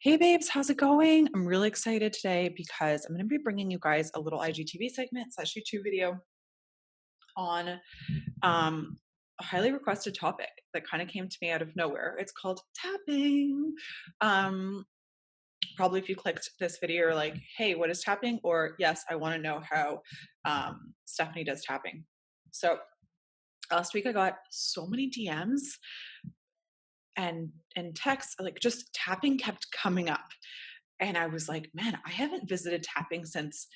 Hey babes, how's it going? I'm really excited today because I'm going to be bringing you guys a little IGTV segment slash YouTube video on a highly requested topic that kind of came to me out of nowhere. It's called tapping. Um, Probably if you clicked this video, you're like, hey, what is tapping? Or yes, I want to know how Stephanie does tapping. So last week I got so many DMs and texts, like just tapping kept coming up. And I was like, man, I haven't visited tapping since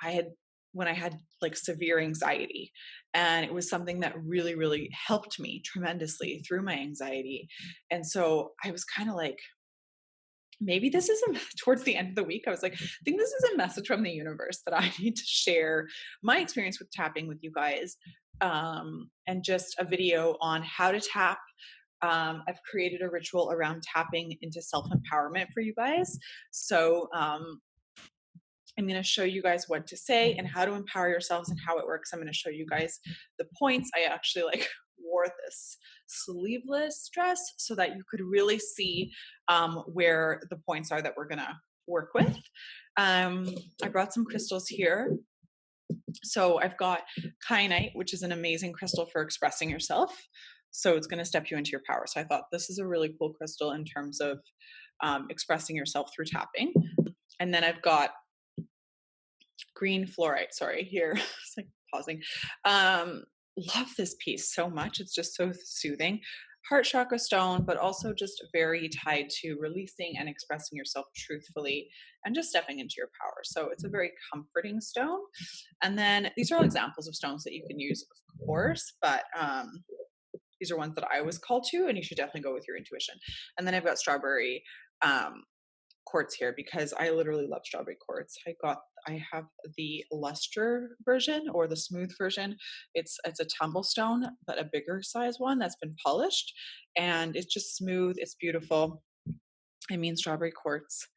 I had when I had like severe anxiety. And it was something that really, really helped me tremendously through my anxiety. And so I was kind of like, maybe this is towards the end of the week, I was like, I think this is a message from the universe that I need to share my experience with tapping with you guys. And just a video on how to tap. I've created a ritual around tapping into self-empowerment for you guys. So I'm going to show you guys what to say and how to empower yourselves and how it works. I'm going to show you guys the points. I actually wore this sleeveless dress so that you could really see where the points are that we're going to work with. I brought some crystals here. So I've got kyanite, which is an amazing crystal for expressing yourself. So it's going to step you into your power. So I thought this is a really cool crystal in terms of expressing yourself through tapping. And then I've got green fluorite, sorry, here. It's like pausing. Love this piece so much. It's just so soothing. Heart chakra stone, but also just very tied to releasing and expressing yourself truthfully and just stepping into your power. So it's a very comforting stone. And then these are all examples of stones that you can use, of course, but these are ones that I was called to, and you should definitely go with your intuition. And then I've got strawberry quartz here because I literally love strawberry quartz. I have the luster version or the smooth version. It's a tumble stone, but a bigger size one that's been polished, and it's just smooth. It's beautiful. I mean, strawberry quartz.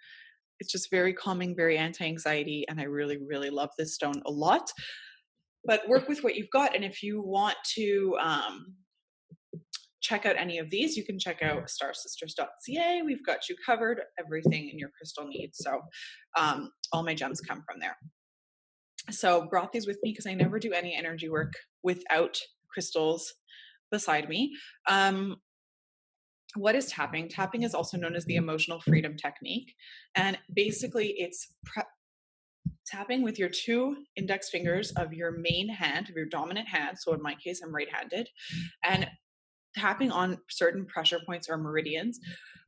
It's just very calming, very anti-anxiety, and I really, really love this stone a lot. But work with what you've got, and if you want to check out any of these, you can check out starsisters.ca. We've got you covered, everything in your crystal needs. So all my gems come from there. So brought these with me because I never do any energy work without crystals beside me. What is tapping? Tapping is also known as the emotional freedom technique. And basically it's tapping with your two index fingers of your main hand, of your dominant hand. So in my case, I'm right-handed, and tapping on certain pressure points or meridians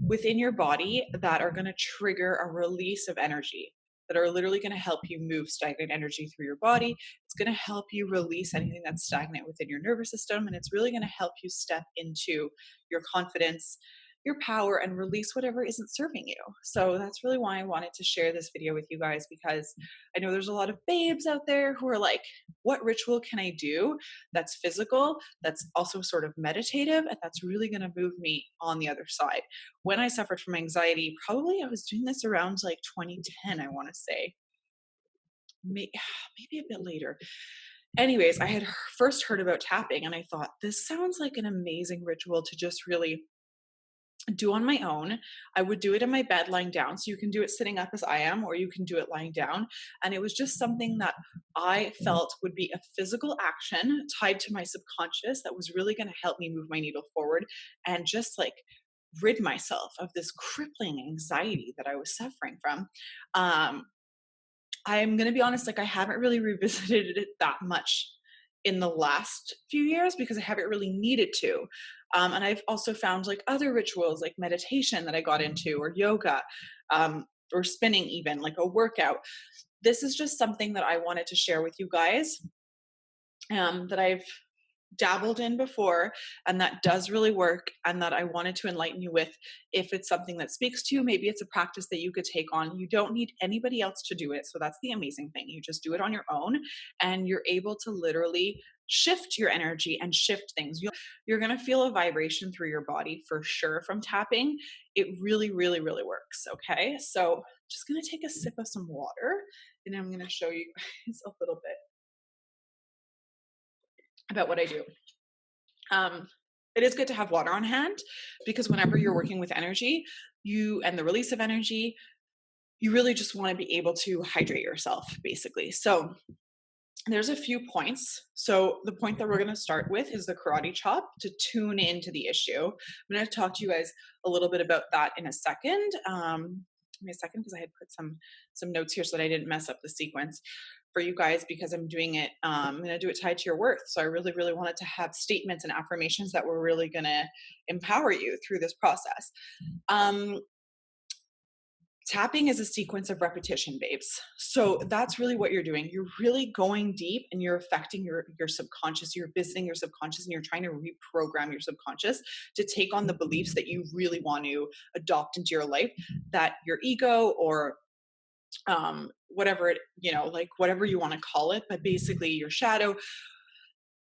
within your body that are going to trigger a release of energy, that are literally going to help you move stagnant energy through your body. It's going to help you release anything that's stagnant within your nervous system. And it's really going to help you step into your confidence, your power, and release whatever isn't serving you. So that's really why I wanted to share this video with you guys, because I know there's a lot of babes out there who are like, what ritual can I do that's physical, that's also sort of meditative, and that's really going to move me on the other side? When I suffered from anxiety, probably I was doing this around like 2010, I want to say. Maybe a bit later. Anyways, I had first heard about tapping and I thought, this sounds like an amazing ritual to just really do on my own. I would do it in my bed lying down. So you can do it sitting up as I am, or you can do it lying down. And it was just something that I felt would be a physical action tied to my subconscious that was really going to help me move my needle forward and just rid myself of this crippling anxiety that I was suffering from. I'm going to be honest, I haven't really revisited it that much in the last few years because I haven't really needed to. And I've also found other rituals like meditation that I got into, or yoga, or spinning, even like a workout. This is just something that I wanted to share with you guys, that I've dabbled in before and that does really work, and that I wanted to enlighten you with. If it's something that speaks to you, maybe it's a practice that you could take on. You don't need anybody else to do it. So that's the amazing thing. You just do it on your own and you're able to literally shift your energy and shift things. You're going to feel a vibration through your body for sure from tapping. It really, really, really works. Okay. So just going to take a sip of some water and I'm going to show you guys a little bit about what I do. It is good to have water on hand because whenever you're working with energy, and the release of energy, you really just want to be able to hydrate yourself, basically. So there's a few points. So the point that we're going to start with is the karate chop to tune into the issue. I'm going to talk to you guys a little bit about that in a second. Give me a second, because I had put some notes here so that I didn't mess up the sequence for you guys, because I'm doing it. I'm going to do it tied to your worth. So I really, really wanted to have statements and affirmations that were really going to empower you through this process. Tapping is a sequence of repetition, babes. So that's really what you're doing. You're really going deep and you're affecting your subconscious. You're visiting your subconscious and you're trying to reprogram your subconscious to take on the beliefs that you really want to adopt into your life, that your ego or whatever it, like whatever you want to call it, but basically your shadow,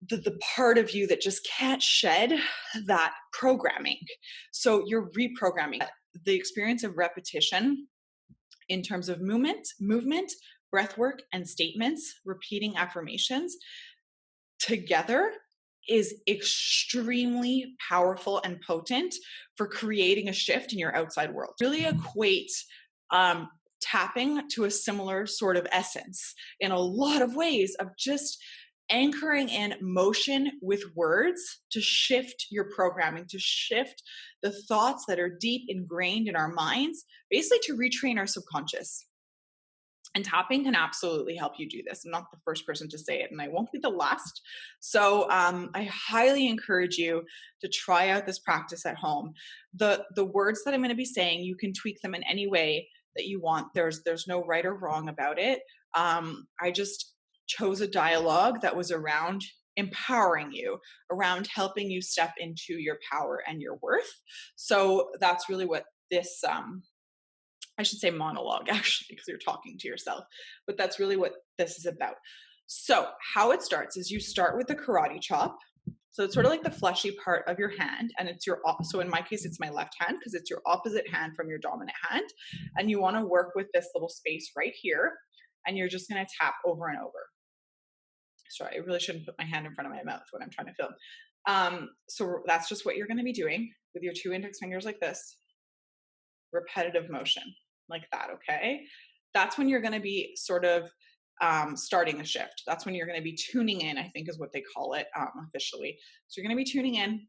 the part of you that just can't shed that programming. So you're reprogramming. The experience of repetition in terms of movement, breath work, and statements, repeating affirmations together is extremely powerful and potent for creating a shift in your outside world. Really equate tapping to a similar sort of essence in a lot of ways of just anchoring in motion with words to shift your programming, to shift the thoughts that are deep ingrained in our minds, basically to retrain our subconscious. And tapping can absolutely help you do this. I'm not the first person to say it, and I won't be the last. So I highly encourage you to try out this practice at home. The words that I'm going to be saying, you can tweak them in any way that you want. There's no right or wrong about it. I just chose a dialogue that was around empowering you, around helping you step into your power and your worth. So that's really what this, I should say monologue, actually, because you're talking to yourself, but that's really what this is about. So how it starts is you start with the karate chop. So it's sort of like the fleshy part of your hand, and it's so in my case, it's my left hand because it's your opposite hand from your dominant hand. And you want to work with this little space right here, and you're just going to tap over and over. Sorry, I really shouldn't put my hand in front of my mouth when I'm trying to film. So that's just what you're going to be doing with your 2 index fingers like this. Repetitive motion like that, okay? That's when you're going to be sort of starting a shift. That's when you're going to be tuning in, I think is what they call it officially. So you're going to be tuning in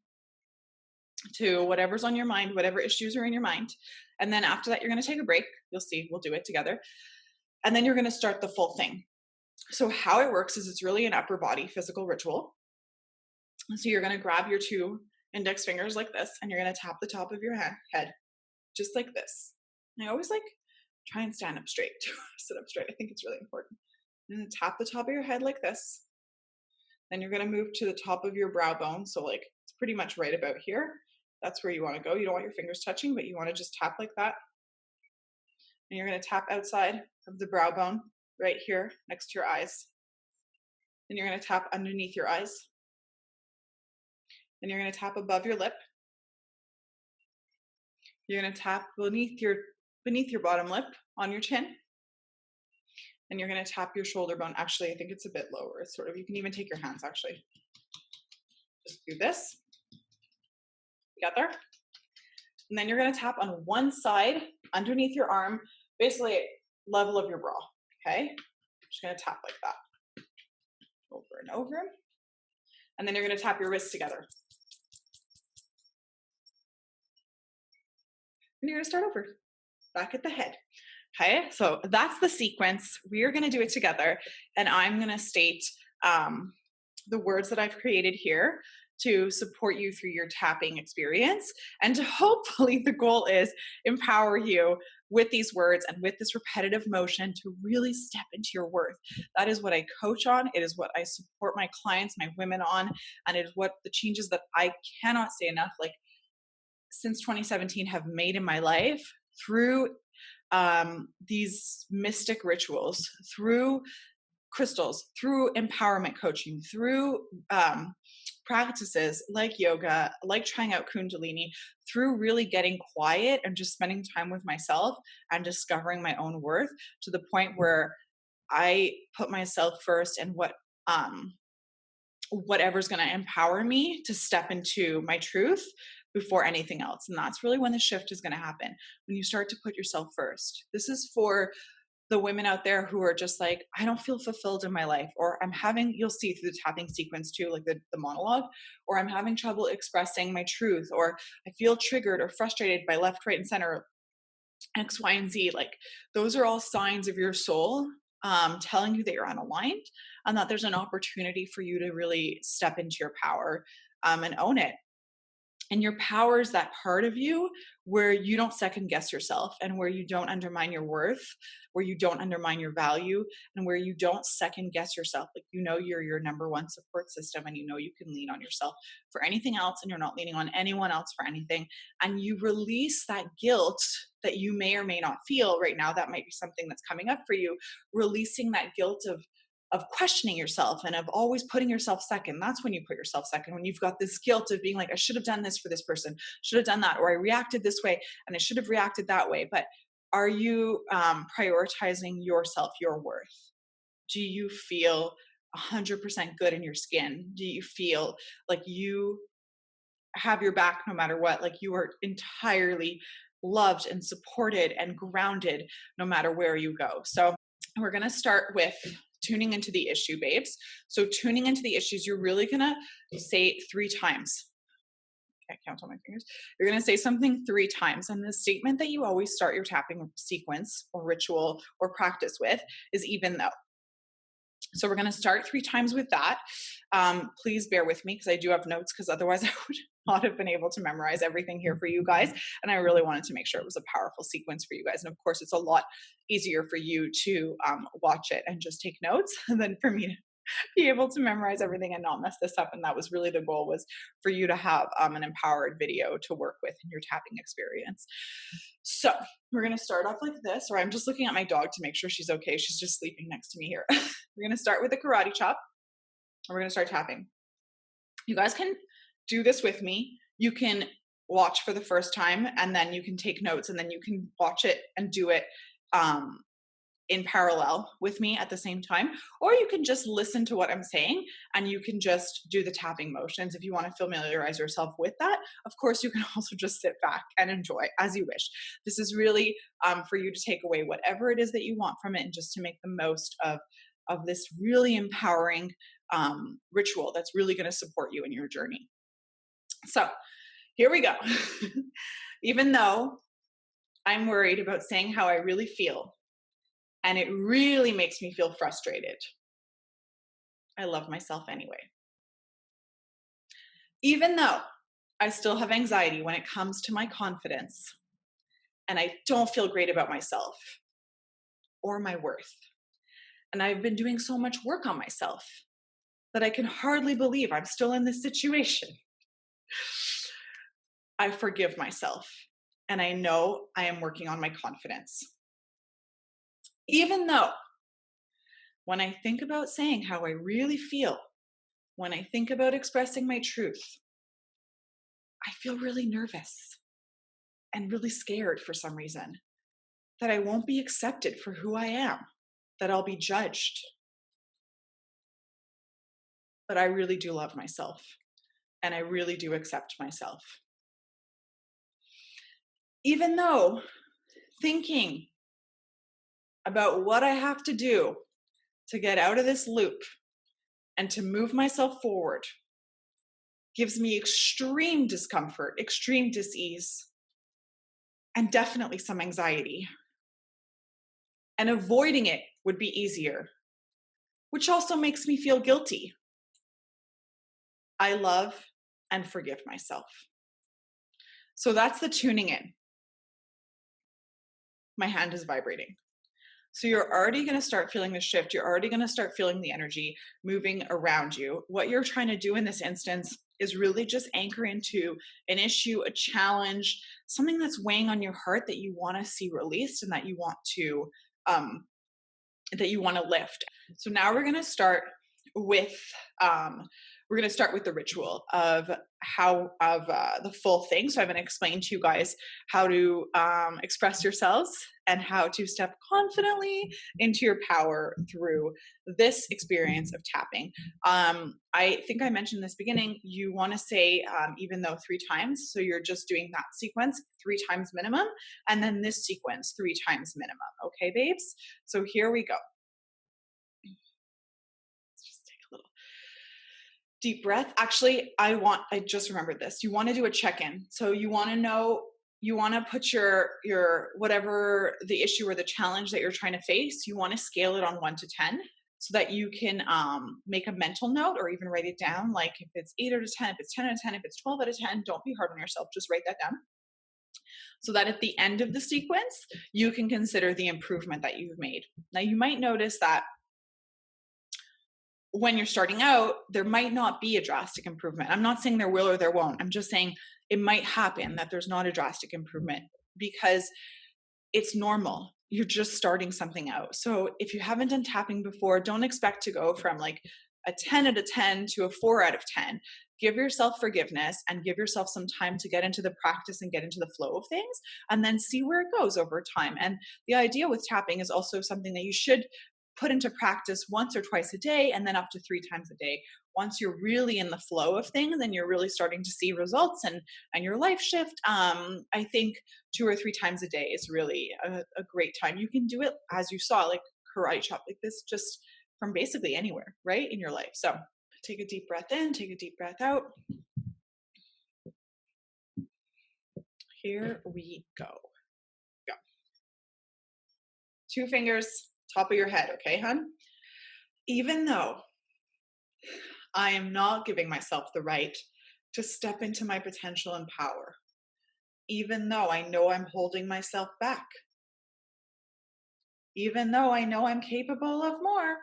to whatever's on your mind, whatever issues are in your mind. And then after that, you're going to take a break. You'll see, we'll do it together. And then you're going to start the full thing. So how it works is it's really an upper body physical ritual. So you're going to grab your 2 index fingers like this, and you're going to tap the top of your head, just like this. And I always like try and stand up straight, sit up straight. I think it's really important. And then tap the top of your head like this. Then you're going to move to the top of your brow bone. So like it's pretty much right about here. That's where you want to go. You don't want your fingers touching, but you want to just tap like that. And you're going to tap outside of the brow bone right here next to your eyes. Then you're going to tap underneath your eyes. Then you're going to tap above your lip. You're going to tap beneath your bottom lip on your chin. And you're going to tap your shoulder bone. Actually, I think it's a bit lower. It's sort of, you can even take your hands actually. Just do this together. And then you're going to tap on one side underneath your arm, basically level of your bra. Okay. Just going to tap like that over and over. And then you're going to tap your wrists together. And you're going to start over back at the head. Okay, so that's the sequence. We are going to do it together, and I'm going to state the words that I've created here to support you through your tapping experience, and to hopefully the goal is empower you with these words and with this repetitive motion to really step into your worth. That is what I coach on. It is what I support my clients, my women on, and it is what the changes that I cannot say enough, like since 2017, have made in my life through these mystic rituals, through crystals, through empowerment coaching, through practices like yoga, like trying out Kundalini, through really getting quiet and just spending time with myself and discovering my own worth to the point where I put myself first, and whatever's going to empower me to step into my truth before anything else. And that's really when the shift is going to happen, when you start to put yourself first. This is for the women out there who are just like, I don't feel fulfilled in my life, or I'm having, you'll see through the tapping sequence too, like the monologue, or I'm having trouble expressing my truth, or I feel triggered or frustrated by left, right, and center, X, Y, and Z. Like those are all signs of your soul telling you that you're unaligned and that there's an opportunity for you to really step into your power and own it. And your power is that part of you where you don't second guess yourself, and where you don't undermine your worth, where you don't undermine your value, and where you don't second guess yourself. Like, you know, you're your number one support system, and you know you can lean on yourself for anything else, and you're not leaning on anyone else for anything. And you release that guilt that you may or may not feel right now. That might be something that's coming up for you. Releasing that guilt of questioning yourself and of always putting yourself second. That's when you put yourself second, when you've got this guilt of being like, I should have done this for this person, should have done that, or I reacted this way and I should have reacted that way. But are you prioritizing yourself, your worth? Do you feel 100% good in your skin? Do you feel like you have your back no matter what? Like you are entirely loved and supported and grounded no matter where you go. So we're going to start with tuning into the issue, babes. So tuning into the issues, you're really going to say 3 times. I can't count on my fingers. You're going to say something 3 times. And the statement that you always start your tapping sequence or ritual or practice with is even though. So we're going to start 3 times with that. Please bear with me because I do have notes, because otherwise I would not have been able to memorize everything here for you guys. And I really wanted to make sure it was a powerful sequence for you guys. And of course, it's a lot easier for you to watch it and just take notes than for me to be able to memorize everything and not mess this up. And that was really the goal, was for you to have an empowered video to work with in your tapping experience. So we're going to start off like this, or I'm just looking at my dog to make sure she's okay. She's just sleeping next to me here. We're going to start with a karate chop, and we're going to start tapping. You guys can do this with me. You can watch for the first time, and then you can take notes, and then you can watch it and do it in parallel with me at the same time. Or you can just listen to what I'm saying and you can just do the tapping motions if you want to familiarize yourself with that. Of course, you can also just sit back and enjoy as you wish. This is really for you to take away whatever it is that you want from it, and just to make the most of this really empowering ritual that's really going to support you in your journey. So here we go. Even though I'm worried about saying how I really feel, and it really makes me feel frustrated, I love myself anyway. Even though I still have anxiety when it comes to my confidence, and I don't feel great about myself or my worth, and I've been doing so much work on myself that I can hardly believe I'm still in this situation, I forgive myself, and I know I am working on my confidence. Even though when I think about saying how I really feel, when I think about expressing my truth, I feel really nervous and really scared for some reason, that I won't be accepted for who I am, that I'll be judged. But I really do love myself, and I really do accept myself. Even though thinking about what I have to do to get out of this loop and to move myself forward gives me extreme discomfort, extreme dis-ease, and definitely some anxiety. And avoiding it would be easier, which also makes me feel guilty. I love and forgive myself. So that's the tuning in. My hand is vibrating. So you're already going to start feeling the shift. You're already going to start feeling the energy moving around you. What you're trying to do in this instance is really just anchor into an issue, a challenge, something that's weighing on your heart that you want to see released and that you want to lift. So now we're going to start with we're going to start with the ritual of the full thing. So I'm going to explain to you guys how to express yourselves and how to step confidently into your power through this experience of tapping. I think I mentioned this beginning. You want to say even though 3 times. So you're just doing that sequence 3 times minimum, and then this sequence 3 times minimum. Okay, babes? So here we go. Deep breath. Actually, I just remembered this. You want to do a check-in. So you want to know, you want to put your whatever the issue or the challenge that you're trying to face, you want to scale it on 1 to 10 so that you can make a mental note or even write it down. Like if it's 8 out of 10, if it's 10 out of 10, if it's 12 out of 10, don't be hard on yourself. Just write that down. So that at the end of the sequence, you can consider the improvement that you've made. Now you might notice that when you're starting out, there might not be a drastic improvement. I'm not saying there will or there won't. I'm just saying it might happen that there's not a drastic improvement because it's normal. You're just starting something out. So if you haven't done tapping before, don't expect to go from like a 10 out of 10 to a 4 out of 10. Give yourself forgiveness and give yourself some time to get into the practice and get into the flow of things, and then see where it goes over time. And the idea with tapping is also something that you should put into practice once or twice a day, and then up to 3 times a day. Once you're really in the flow of things and you're really starting to see results and your life shift, I think 2 or 3 times a day is really a great time. You can do it, as you saw, like karate chop like this, just from basically anywhere, right, in your life. So take a deep breath in, take a deep breath out. Here we go. Go. 2 fingers, top of your head, okay, hun? Even though I am not giving myself the right to step into my potential and power, even though I know I'm holding myself back, even though I know I'm capable of more,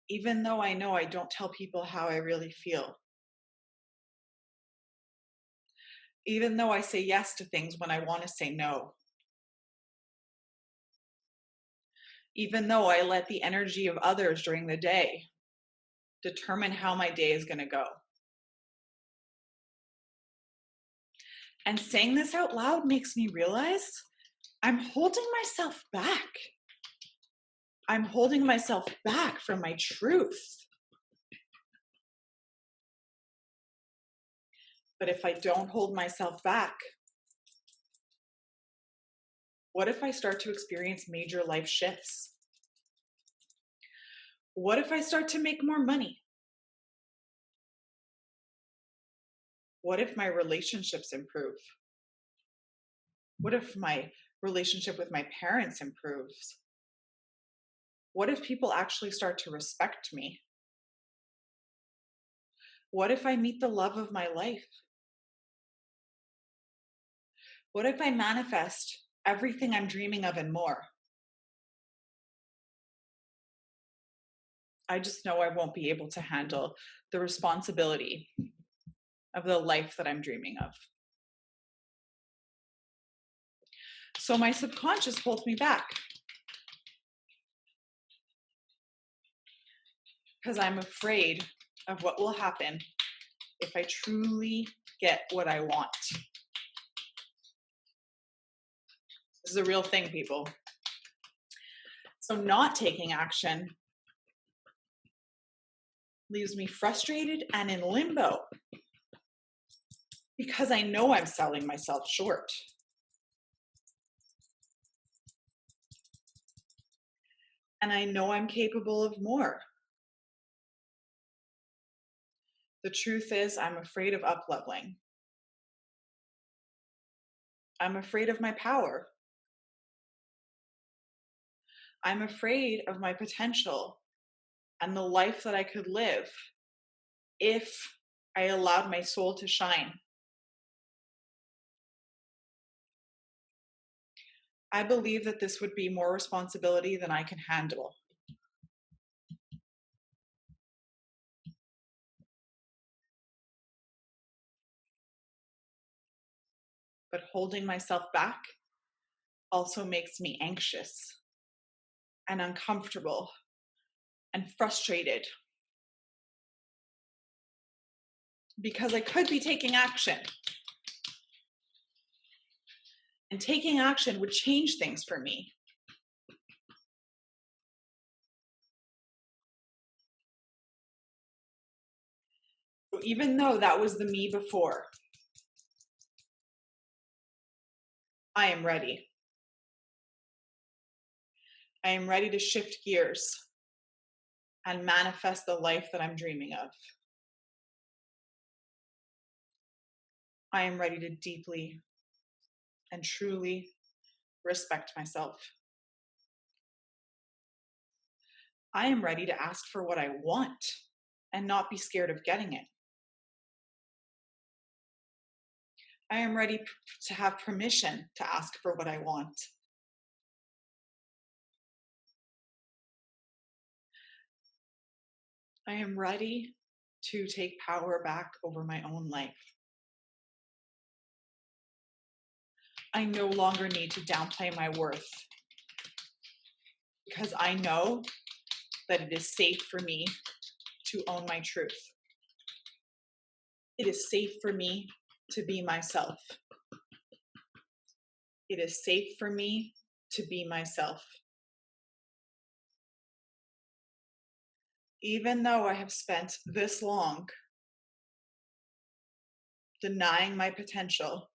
even though I know I don't tell people how I really feel, even though I say yes to things when I want to say no, even though I let the energy of others during the day determine how my day is going to go. And saying this out loud makes me realize I'm holding myself back. I'm holding myself back from my truth. But if I don't hold myself back, what if I start to experience major life shifts? What if I start to make more money? What if my relationships improve? What if my relationship with my parents improves? What if people actually start to respect me? What if I meet the love of my life? What if I manifest everything I'm dreaming of and more? I just know I won't be able to handle the responsibility of the life that I'm dreaming of. So my subconscious holds me back because I'm afraid of what will happen if I truly get what I want. This is a real thing, people. So not taking action leaves me frustrated and in limbo because I know I'm selling myself short. And I know I'm capable of more. The truth is, I'm afraid of up-leveling. I'm afraid of my power. I'm afraid of my potential and the life that I could live if I allowed my soul to shine. I believe that this would be more responsibility than I can handle. But holding myself back also makes me anxious and uncomfortable and frustrated because I could be taking action. And taking action would change things for me. So even though that was the me before, I am ready. I am ready to shift gears and manifest the life that I'm dreaming of. I am ready to deeply and truly respect myself. I am ready to ask for what I want and not be scared of getting it. I am ready to have permission to ask for what I want. I am ready to take power back over my own life. I no longer need to downplay my worth because I know that it is safe for me to own my truth. It is safe for me to be myself. It is safe for me to be myself. Even though I have spent this long denying my potential,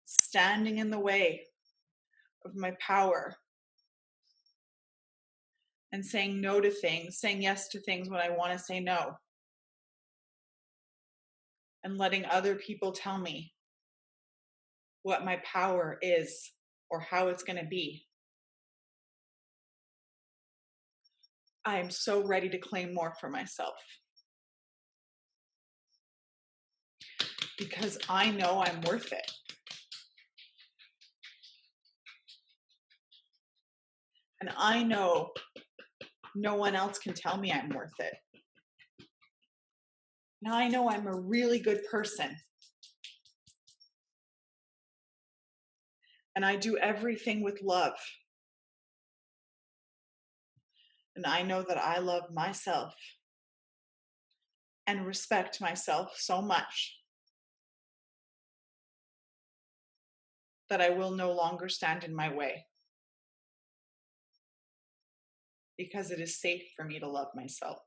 standing in the way of my power, and saying no to things, saying yes to things when I want to say no, and letting other people tell me what my power is or how it's going to be. I am so ready to claim more for myself because I know I'm worth it. And I know no one else can tell me I'm worth it. Now I know I'm a really good person. And I do everything with love. And I know that I love myself and respect myself so much that I will no longer stand in my way. Because it is safe for me to love myself.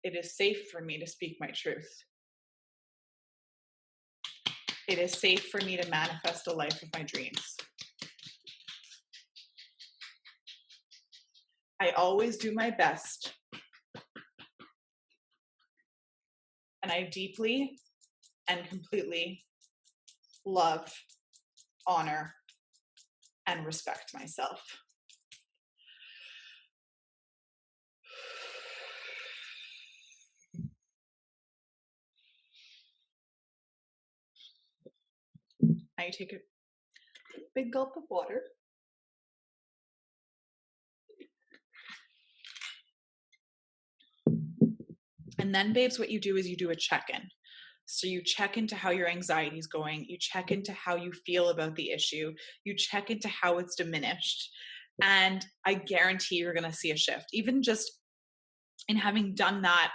It is safe for me to speak my truth. It is safe for me to manifest the life of my dreams. I always do my best. And I deeply and completely love, honor, and respect myself. Now you take a big gulp of water. And then, babes, what you do is you do a check-in. So you check into how your anxiety is going. You check into how you feel about the issue. You check into how it's diminished. And I guarantee you're going to see a shift. Even just in having done that,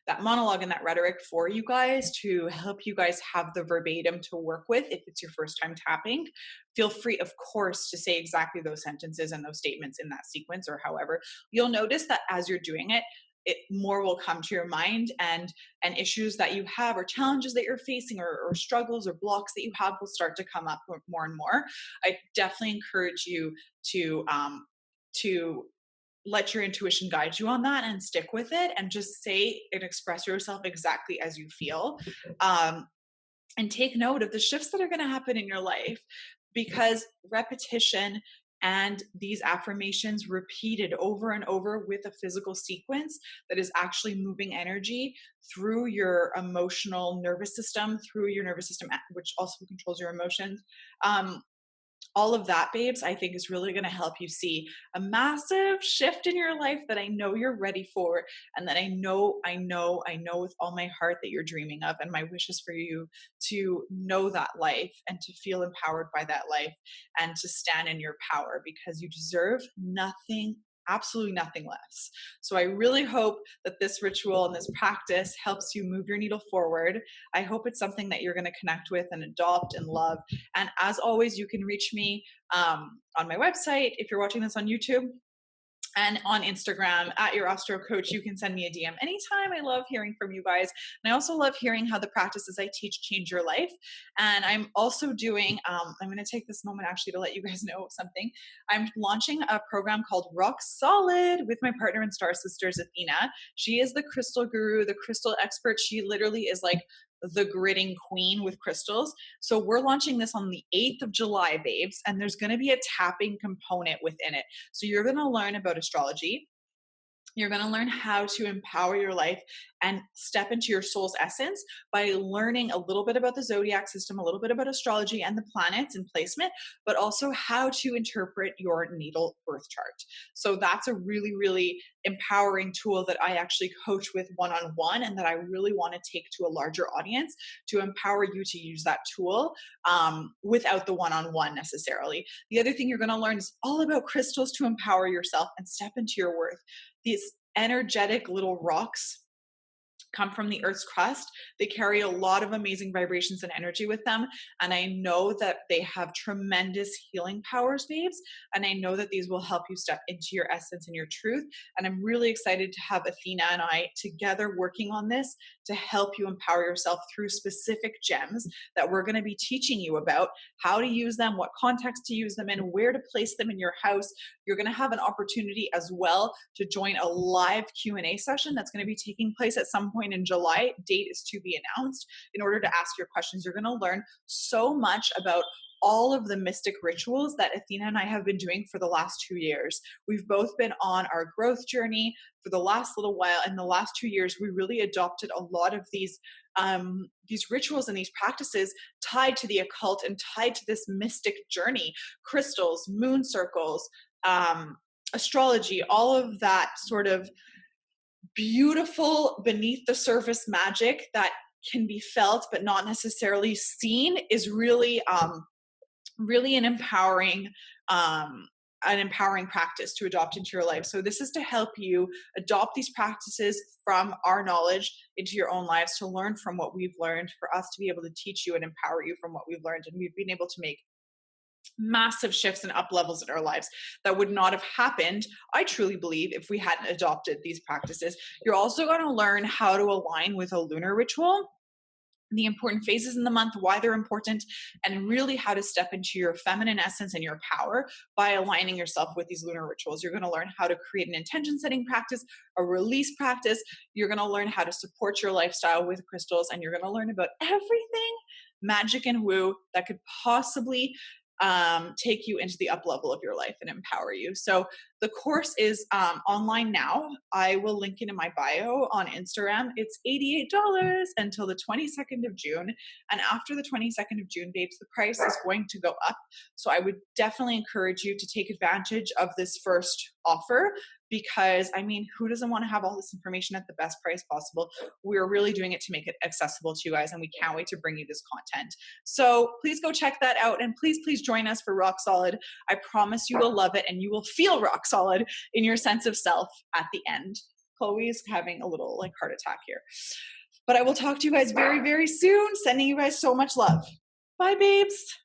that monologue and that rhetoric for you guys to help you guys have the verbatim to work with if it's your first time tapping, feel free, of course, to say exactly those sentences and those statements in that sequence or however. You'll notice that as you're doing it, more will come to your mind, and issues that you have or challenges that you're facing or struggles or blocks that you have will start to come up more and more. I definitely encourage you to let your intuition guide you on that and stick with it and just say and express yourself exactly as you feel. And take note of the shifts that are going to happen in your life, because repetition and these affirmations repeated over and over with a physical sequence that is actually moving energy through your emotional nervous system, which also controls your emotions. All of that, babes, I think is really going to help you see a massive shift in your life that I know you're ready for, and that I know with all my heart that you're dreaming of. And my wish is for you to know that life and to feel empowered by that life and to stand in your power, because you deserve nothing absolutely nothing less. So I really hope that this ritual and this practice helps you move your needle forward. I hope it's something that you're going to connect with and adopt and love. And as always, you can reach me on my website if you're watching this on YouTube, and on Instagram at your Astro Coach. You can send me a DM anytime. I love hearing from you guys. And I also love hearing how the practices I teach change your life. And I'm also doing, I'm going to take this moment actually to let you guys know something. I'm launching a program called Rock Solid with my partner and star sisters, Athena. She is the crystal guru, the crystal expert. She literally is like the gridding queen with crystals. So we're launching this on the 8th of July, babes, and there's going to be a tapping component within it. So you're going to learn about astrology. You're going to learn how to empower your life and step into your soul's essence by learning a little bit about the zodiac system, a little bit about astrology and the planets and placement, but also how to interpret your natal birth chart. So that's a really, really empowering tool that I actually coach with one-on-one, and that I really want to take to a larger audience to empower you to use that tool without the one-on-one necessarily. The other thing you're going to learn is all about crystals to empower yourself and step into your worth. These energetic little rocks come from the Earth's crust. They carry a lot of amazing vibrations and energy with them. And I know that they have tremendous healing powers, babes. And I know that these will help you step into your essence and your truth. And I'm really excited to have Athena and I together working on this to help you empower yourself through specific gems that we're going to be teaching you about, how to use them, what context to use them in, where to place them in your house. You're going to have an opportunity as well to join a live Q&A session that's going to be taking place at some point in July. Date is to be announced. In order to ask your questions, you're going to learn so much about all of the mystic rituals that Athena and I have been doing for the last 2 years. We've both been on our growth journey for the last little while. In the last 2 years, we really adopted a lot of these rituals and these practices tied to the occult and tied to this mystic journey. Crystals, moon circles, astrology, all of that sort of beautiful beneath the surface magic that can be felt but not necessarily seen is really really an empowering practice to adopt into your life. So this is to help you adopt these practices from our knowledge into your own lives, to learn from what we've learned, for us to be able to teach you and empower you from what we've learned. And we've been able to make massive shifts and up levels in our lives that would not have happened, I truly believe, if we hadn't adopted these practices. You're also going to learn how to align with a lunar ritual, the important phases in the month, why they're important, and really how to step into your feminine essence and your power by aligning yourself with these lunar rituals. You're going to learn how to create an intention setting practice, a release practice. You're going to learn how to support your lifestyle with crystals, and you're going to learn about everything magic and woo that could possibly take you into the up level of your life and empower you. So the course is online now. I will link it in my bio on Instagram. It's $88 until the 22nd of June. And after the 22nd of June, babes, the price is going to go up. So I would definitely encourage you to take advantage of this first offer, because I mean, who doesn't want to have all this information at the best price possible? We're really doing it to make it accessible to you guys, and we can't wait to bring you this content. So please go check that out, and please join us for Rock Solid. I promise you will love it, and you will feel rock solid in your sense of self at the end. Chloe's having a little like heart attack here. But I will talk to you guys very, very soon. Sending you guys so much love. Bye, babes.